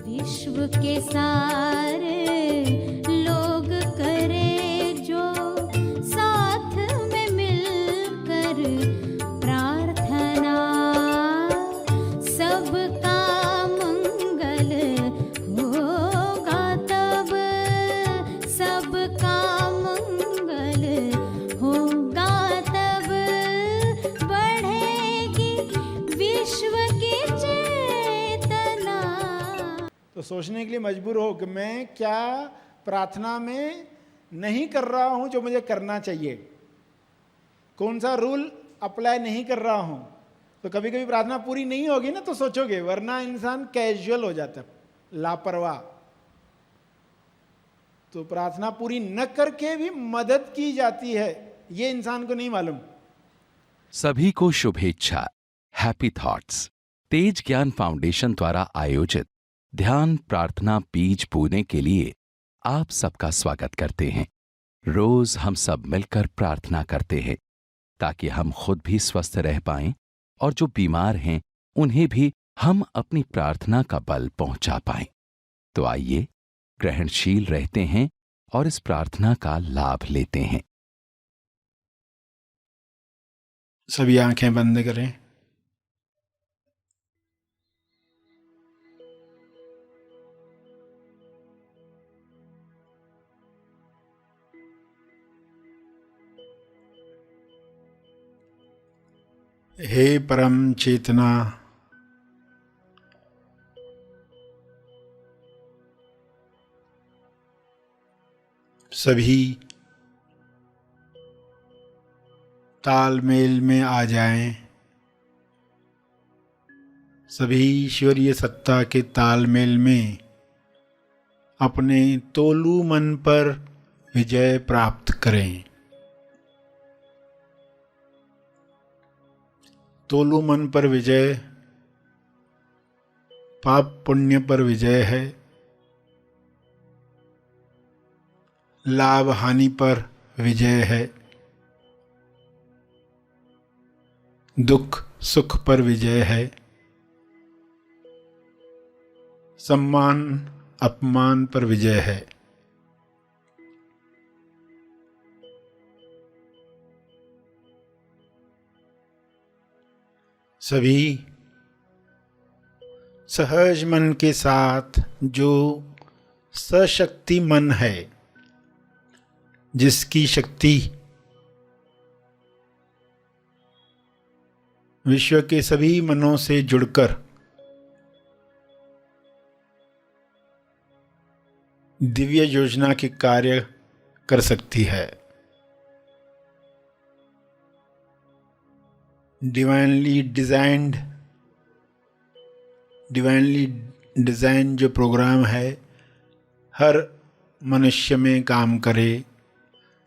विश्व के सारे लोग करे जो साथ में मिलकर प्रार्थना, सबका मंगल होगा तब, सबका मंगल होगा तब, बढ़ेगी विश्व की चेतना। तो सोचने के लिए मजबूर हो कि मैं क्या प्रार्थना में नहीं कर रहा हूं जो मुझे करना चाहिए, कौन सा रूल अप्लाई नहीं कर रहा हूं। तो कभी कभी प्रार्थना पूरी नहीं होगी ना तो सोचोगे, वरना इंसान कैजुअल हो जाता है, लापरवाह। तो प्रार्थना पूरी न करके भी मदद की जाती है, ये इंसान को नहीं मालूम। सभी को शुभेच्छा। हैप्पी थॉट्स तेज ज्ञान फाउंडेशन द्वारा आयोजित ध्यान प्रार्थना बीज बोने के लिए आप सबका स्वागत करते हैं। रोज हम सब मिलकर प्रार्थना करते हैं ताकि हम खुद भी स्वस्थ रह पाएं और जो बीमार हैं उन्हें भी हम अपनी प्रार्थना का बल पहुंचा पाएं। तो आइए ग्रहणशील रहते हैं और इस प्रार्थना का लाभ लेते हैं। सभी आंखें बंद करें। हे परम चेतना, सभी तालमेल में आ जाएं, सभी ईश्वरीय सत्ता के तालमेल में अपने तोलू मन पर विजय प्राप्त करें। तोलू मन पर विजय पाप पुण्य पर विजय है, लाभ हानि पर विजय है, दुख सुख पर विजय है, सम्मान अपमान पर विजय है। सभी सहज मन के साथ जो सशक्ति मन है, जिसकी शक्ति विश्व के सभी मनों से जुड़कर दिव्य योजना के कार्य कर सकती है। डिवाइनली डिज़ाइन जो प्रोग्राम है हर मनुष्य में काम करे,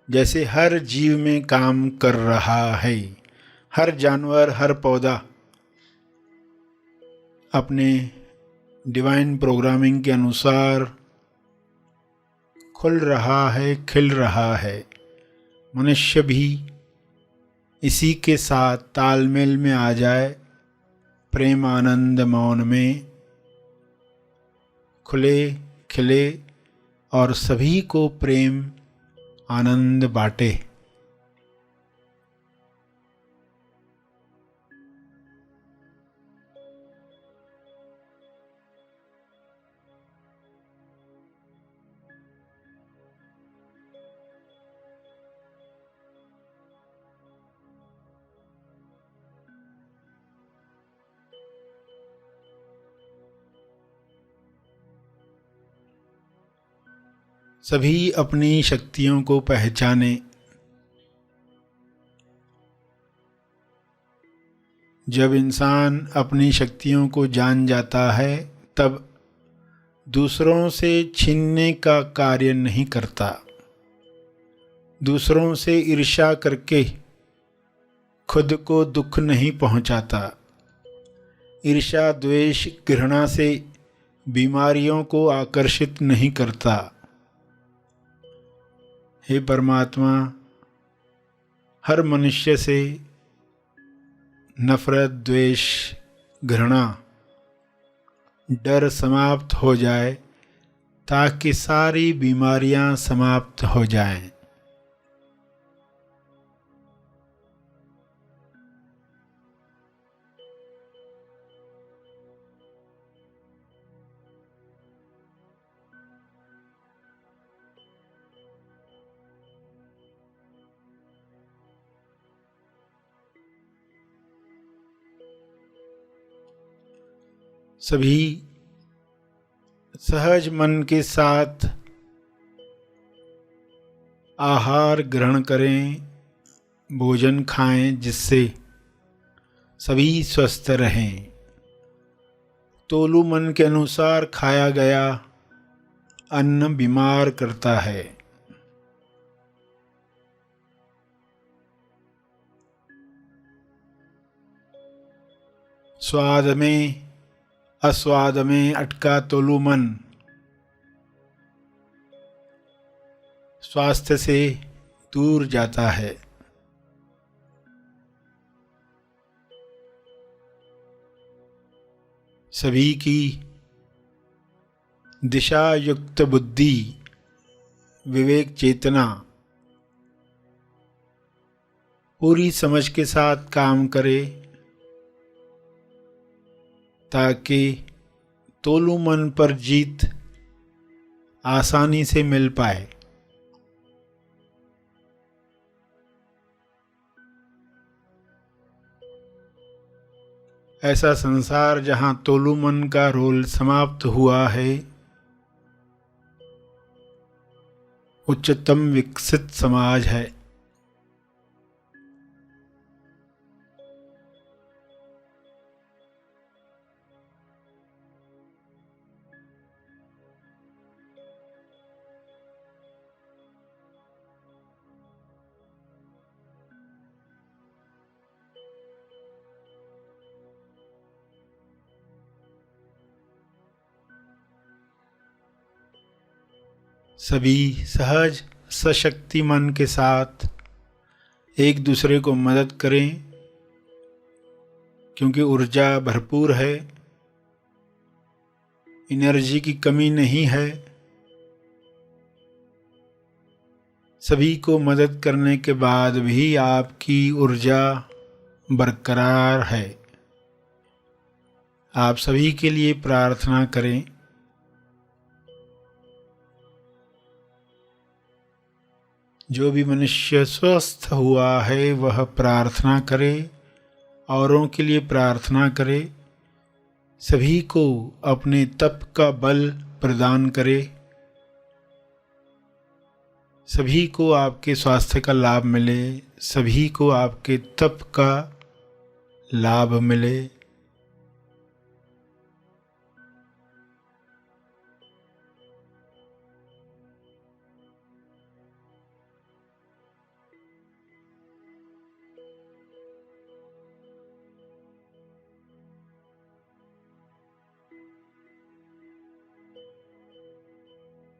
जैसे हर जीव में काम कर रहा है। हर जानवर हर पौधा अपने डिवाइन प्रोग्रामिंग के अनुसार खुल रहा है, खिल रहा है। मनुष्य भी इसी के साथ तालमेल में आ जाए, प्रेम आनंद मौन में खुले खिले और सभी को प्रेम आनंद बांटे। सभी अपनी शक्तियों को पहचाने। जब इंसान अपनी शक्तियों को जान जाता है तब दूसरों से छीनने का कार्य नहीं करता, दूसरों से ईर्ष्या करके खुद को दुख नहीं पहुंचाता। ईर्ष्या द्वेष घृणा से बीमारियों को आकर्षित नहीं करता। हे परमात्मा, हर मनुष्य से नफरत द्वेष घृणा डर समाप्त हो जाए, ताकि सारी बीमारियां समाप्त हो जाएं। सभी सहज मन के साथ आहार ग्रहण करें, भोजन खाएं, जिससे सभी स्वस्थ रहें। तोलू मन के अनुसार खाया गया अन्न बीमार करता है। स्वाद में अस्वाद में अटका तोलू मन स्वास्थ्य से दूर जाता है। सभी की दिशा युक्त बुद्धि, विवेक चेतना पूरी समझ के साथ काम करे, ताकि तोलू मन पर जीत आसानी से मिल पाए। ऐसा संसार जहाँ तोलू मन का रोल समाप्त हुआ है, उच्चतम विकसित समाज है। सभी सहज सशक्ति मन के साथ एक दूसरे को मदद करें, क्योंकि ऊर्जा भरपूर है, एनर्जी की कमी नहीं है। सभी को मदद करने के बाद भी आपकी ऊर्जा बरकरार है। आप सभी के लिए प्रार्थना करें। जो भी मनुष्य स्वस्थ हुआ है वह प्रार्थना करे, औरों के लिए प्रार्थना करे, सभी को अपने तप का बल प्रदान करे, सभी को आपके स्वास्थ्य का लाभ मिले, सभी को आपके तप का लाभ मिले।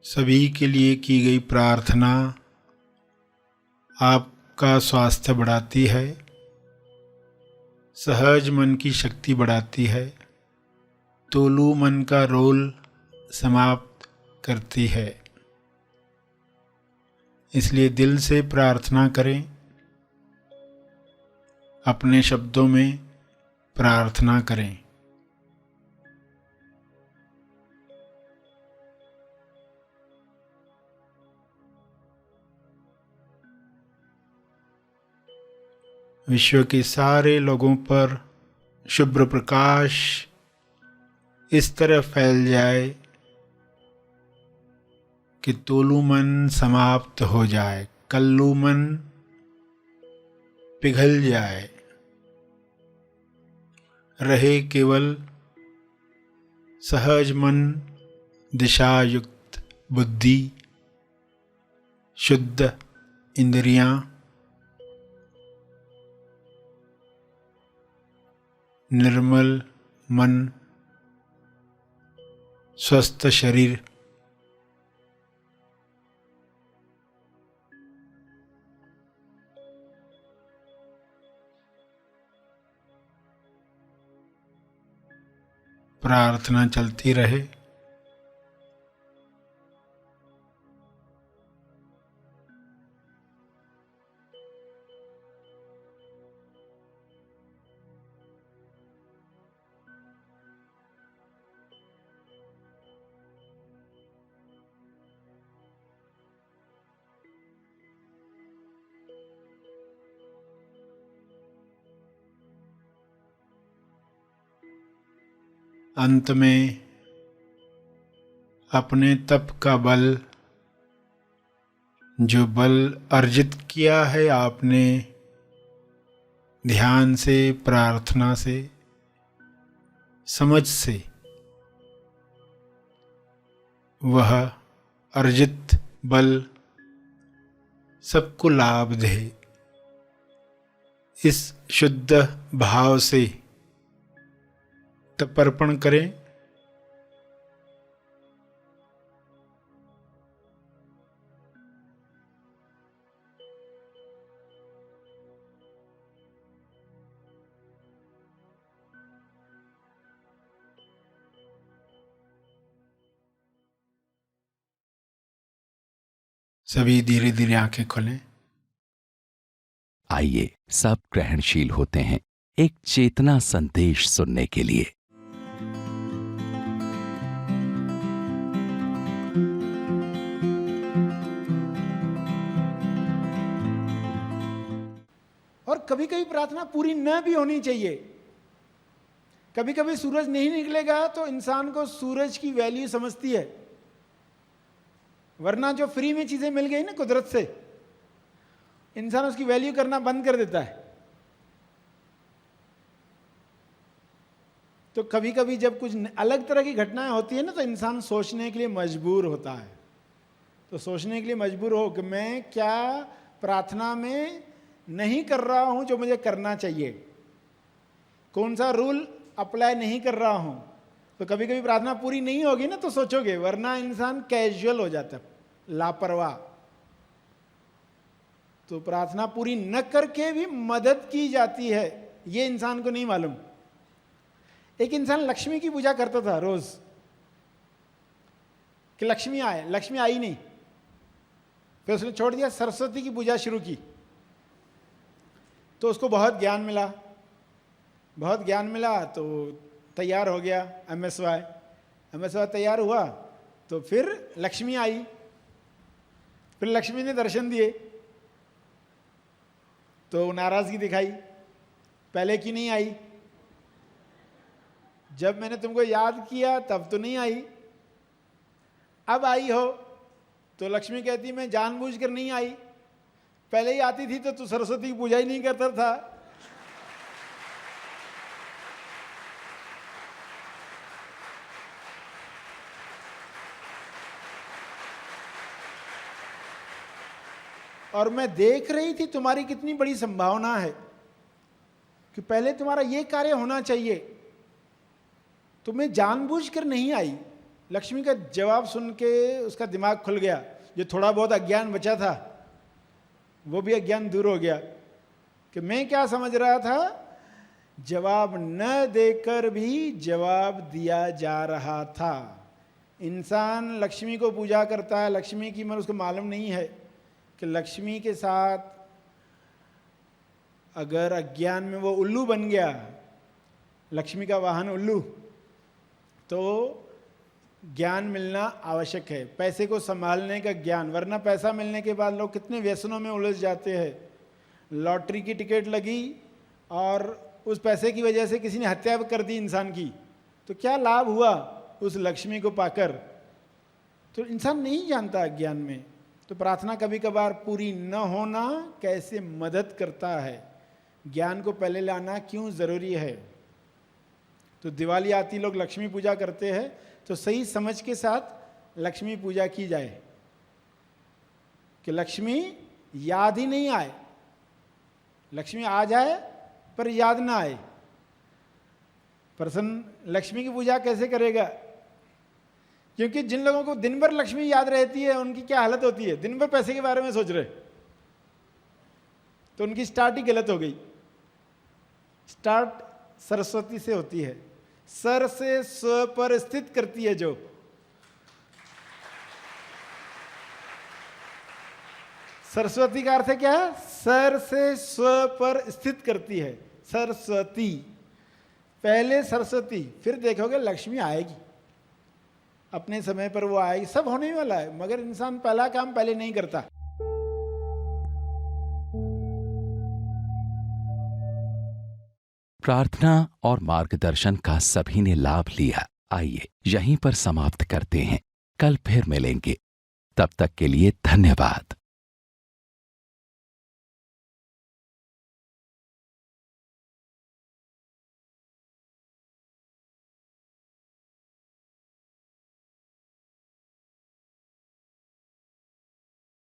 सभी के लिए की गई प्रार्थना आपका स्वास्थ्य बढ़ाती है, सहज मन की शक्ति बढ़ाती है, तोलू मन का रोल समाप्त करती है। इसलिए दिल से प्रार्थना करें, अपने शब्दों में प्रार्थना करें। विश्व के सारे लोगों पर शुभ्र प्रकाश इस तरह फैल जाए कि तोलू मन समाप्त हो जाए, कल्लू मन पिघल जाए, रहे केवल सहज मन, दिशायुक्त बुद्धि, शुद्ध इंद्रियां, निर्मल मन, स्वस्थ शरीर। प्रार्थना चलती रहे। अंत में अपने तप का बल, जो बल अर्जित किया है आपने ध्यान से, प्रार्थना से, समझ से, वह अर्जित बल सबको लाभ दे। इस शुद्ध भाव से तर्पण करें। सभी धीरे धीरे आंखें खोलें। आइए सब ग्रहणशील होते हैं एक चेतना संदेश सुनने के लिए। और कभी कभी प्रार्थना पूरी न भी होनी चाहिए। कभी कभी सूरज नहीं निकलेगा तो इंसान को सूरज की वैल्यू समझती है, वरना जो फ्री में चीजें मिल गई ना कुदरत से, इंसान उसकी वैल्यू करना बंद कर देता है। तो कभी कभी जब कुछ अलग तरह की घटनाएं होती है ना, तो इंसान सोचने के लिए मजबूर होता है। तो सोचने के लिए मजबूर हो कि मैं क्या प्रार्थना में नहीं कर रहा हूं जो मुझे करना चाहिए, कौन सा रूल अप्लाई नहीं कर रहा हूं। तो कभी कभी प्रार्थना पूरी नहीं होगी ना तो सोचोगे, वरना इंसान कैजुअल हो जाता है, लापरवाह। तो प्रार्थना पूरी न करके भी मदद की जाती है, ये इंसान को नहीं मालूम। एक इंसान लक्ष्मी की पूजा करता था रोज, कि लक्ष्मी आए, लक्ष्मी आई नहीं। फिर उसने छोड़ दिया, सरस्वती की पूजा शुरू की। तो उसको बहुत ज्ञान मिला, बहुत ज्ञान मिला, तो तैयार हो गया MSY तैयार हुआ। तो फिर लक्ष्मी आई, फिर लक्ष्मी ने दर्शन दिए तो नाराजगी दिखाई, पहले क्यों नहीं आई, जब मैंने तुमको याद किया तब तो नहीं आई, अब आई हो। तो लक्ष्मी कहती मैं जानबूझकर नहीं आई, पहले ही आती थी तो तू सरस्वती की पूजा ही नहीं करता था। और मैं देख रही थी तुम्हारी कितनी बड़ी संभावना है कि पहले तुम्हारा ये कार्य होना चाहिए, तुम्हें जानबूझकर नहीं आई। लक्ष्मी का जवाब सुन के उसका दिमाग खुल गया, जो थोड़ा बहुत अज्ञान बचा था वो भी अज्ञान दूर हो गया। कि मैं क्या समझ रहा था, जवाब न देकर भी जवाब दिया जा रहा था। इंसान लक्ष्मी को पूजा करता है, लक्ष्मी की मन उसको मालूम नहीं है कि लक्ष्मी के साथ अगर अज्ञान में वो उल्लू बन गया, लक्ष्मी का वाहन उल्लू, तो ज्ञान मिलना आवश्यक है, पैसे को संभालने का ज्ञान। वरना पैसा मिलने के बाद लोग कितने व्यसनों में उलझ जाते हैं। लॉटरी की टिकट लगी और उस पैसे की वजह से किसी ने हत्या कर दी इंसान की, तो क्या लाभ हुआ उस लक्ष्मी को पाकर। तो इंसान नहीं जानता अज्ञान में। तो प्रार्थना कभी कभार पूरी न होना कैसे मदद करता है, ज्ञान को पहले लाना क्यों ज़रूरी है। तो दिवाली आती लोग लक्ष्मी पूजा करते हैं, तो सही समझ के साथ लक्ष्मी पूजा की जाए कि लक्ष्मी याद ही नहीं आए, लक्ष्मी आ जाए पर याद ना आए। पर्सन लक्ष्मी की पूजा कैसे करेगा, क्योंकि जिन लोगों को दिन भर लक्ष्मी याद रहती है उनकी क्या हालत होती है, दिन भर पैसे के बारे में सोच रहे, तो उनकी स्टार्ट ही गलत हो गई। स्टार्ट सरस्वती से होती है, सर से स्व पर स्थित करती है जो। सरस्वती का अर्थ है क्या? सर से स्व पर स्थित करती है, सरस्वती। पहले सरस्वती, फिर देखोगे लक्ष्मी आएगी, अपने समय पर वो आएगी, सब होने ही वाला है, मगर इंसान पहला काम पहले नहीं करता। प्रार्थना और मार्गदर्शन का सभी ने लाभ लिया। आइए यहीं पर समाप्त करते हैं, कल फिर मिलेंगे। तब तक के लिए धन्यवाद।